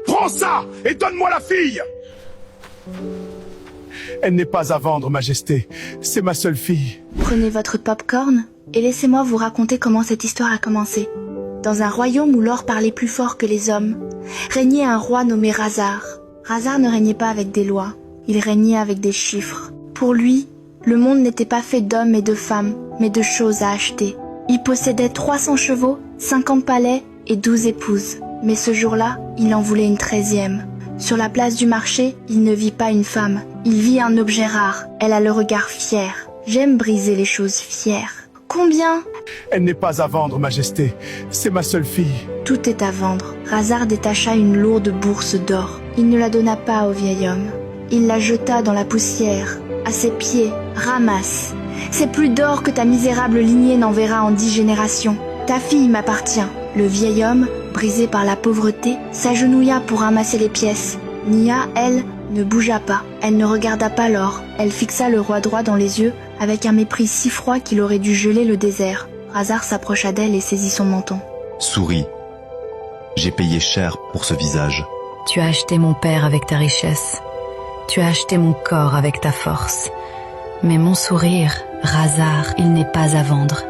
Prends ça et donne-moi la fille. Elle n'est pas à vendre, Majesté. C'est ma seule fille. Prenez votre pop-corn et laissez-moi vous raconter comment cette histoire a commencé. Dans un royaume où l'or parlait plus fort que les hommes, régnait un roi nommé Razar. Razar ne régnait pas avec des lois, il régnait avec des chiffres. Pour lui, le monde n'était pas fait d'hommes et de femmes, mais de choses à acheter. Il possédait 300 chevaux, 50 palais et 12 épouses. Mais ce jour-là, il en voulait une 13e. Sur la place du marché, il ne vit pas une femme. Il vit un objet rare. Elle a le regard fier. J'aime briser les choses fières. Combien ? Elle n'est pas à vendre, Majesté. C'est ma seule fille. Tout est à vendre. Razar détacha une lourde bourse d'or. Il ne la donna pas au vieil homme. Il la jeta dans la poussière. À ses pieds, ramasse. C'est plus d'or que ta misérable lignée n'en verra en 10 générations. Ta fille m'appartient. Le vieil homme, brisé par la pauvreté, s'agenouilla pour ramasser les pièces. Nia, elle, ne bougea pas. Elle ne regarda pas l'or. Elle fixa le roi droit dans les yeux avec un mépris si froid qu'il aurait dû geler le désert. Razar s'approcha d'elle et saisit son menton. Souris. J'ai payé cher pour ce visage. Tu as acheté mon père avec ta richesse. Tu as acheté mon corps avec ta force. Mais mon sourire, Razar, il n'est pas à vendre.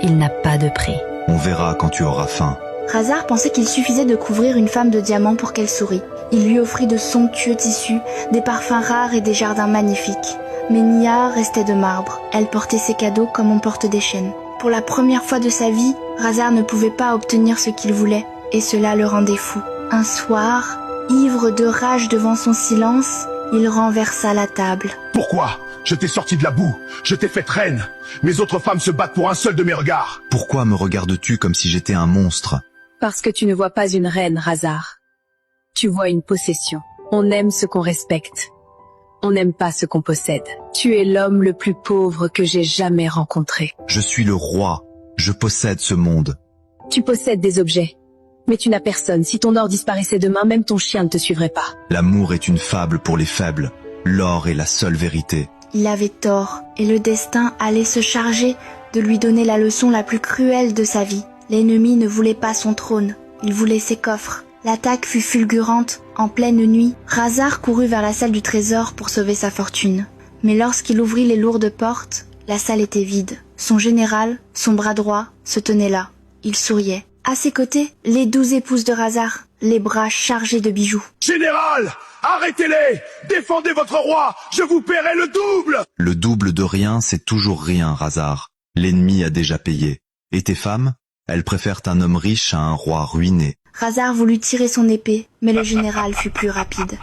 Il n'a pas de prix. On verra quand tu auras faim. Razar pensait qu'il suffisait de couvrir une femme de diamants pour qu'elle sourie. Il lui offrit de somptueux tissus, des parfums rares et des jardins magnifiques. Mais Nia restait de marbre. Elle portait ses cadeaux comme on porte des chaînes. Pour la première fois de sa vie, Razar ne pouvait pas obtenir ce qu'il voulait, et cela le rendait fou. Un soir, ivre de rage devant son silence, il renversa la table. Pourquoi ? Je t'ai sorti de la boue. Je t'ai faite reine. Mes autres femmes se battent pour un seul de mes regards. Pourquoi me regardes-tu comme si j'étais un monstre ? Parce que tu ne vois pas une reine, Razar. Tu vois une possession. On aime ce qu'on respecte. On n'aime pas ce qu'on possède. Tu es l'homme le plus pauvre que j'ai jamais rencontré. Je suis le roi. Je possède ce monde. Tu possèdes des objets. Mais tu n'as personne. Si ton or disparaissait demain, même ton chien ne te suivrait pas. L'amour est une fable pour les faibles. L'or est la seule vérité. Il avait tort, et le destin allait se charger de lui donner la leçon la plus cruelle de sa vie. L'ennemi ne voulait pas son trône, il voulait ses coffres. L'attaque fut fulgurante. En pleine nuit, Razar courut vers la salle du trésor pour sauver sa fortune. Mais lorsqu'il ouvrit les lourdes portes, la salle était vide. Son général, son bras droit, se tenait là. Il souriait. À ses côtés, les 12 épouses de Razar, les bras chargés de bijoux. Général, arrêtez-les! Défendez votre roi! Je vous paierai le double! Le double de rien, c'est toujours rien, Razar. L'ennemi a déjà payé. Et tes femmes ? Elles préfèrent un homme riche à un roi ruiné. Razar voulut tirer son épée, mais le général fut plus rapide.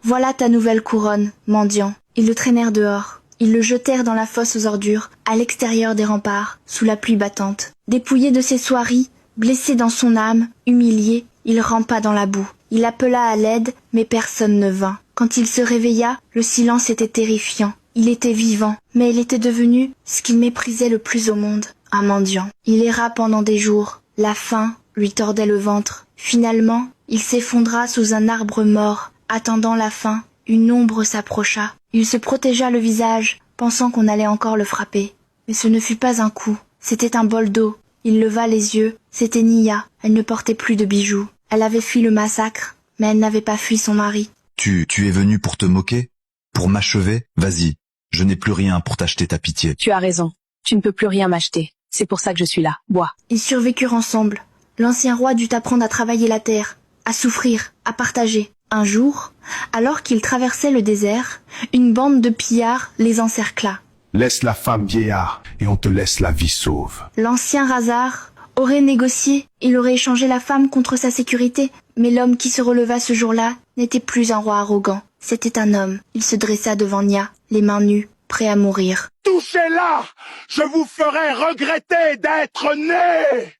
Voilà ta nouvelle couronne, mendiant. Ils le traînèrent dehors. Ils le jetèrent dans la fosse aux ordures, à l'extérieur des remparts, sous la pluie battante. Dépouillé de ses soieries, blessé dans son âme, humilié, il rampa dans la boue. Il appela à l'aide, mais personne ne vint. Quand il se réveilla, le silence était terrifiant. Il était vivant, mais il était devenu ce qu'il méprisait le plus au monde, un mendiant. Il erra pendant des jours. La faim lui tordait le ventre. Finalement, il s'effondra sous un arbre mort. Attendant la fin, une ombre s'approcha. Il se protégea le visage, pensant qu'on allait encore le frapper. Mais ce ne fut pas un coup, c'était un bol d'eau. Il leva les yeux, c'était Nia. Elle ne portait plus de bijoux. Elle avait fui le massacre, mais elle n'avait pas fui son mari. Tu es venu pour te moquer ? Pour m'achever ? Vas-y, je n'ai plus rien pour t'acheter ta pitié. Tu as raison. Tu ne peux plus rien m'acheter. C'est pour ça que je suis là. Bois. Ils survécurent ensemble. L'ancien roi dut apprendre à travailler la terre, à souffrir, à partager. Un jour, alors qu'ils traversaient le désert, une bande de pillards les encercla. Laisse la femme vieillard et on te laisse la vie sauve. L'ancien Razar aurait négocié, il aurait échangé la femme contre sa sécurité, mais l'homme qui se releva ce jour-là n'était plus un roi arrogant. C'était un homme. Il se dressa devant Nia, les mains nues, prêt à mourir. Touchez-la! Je vous ferai regretter d'être né!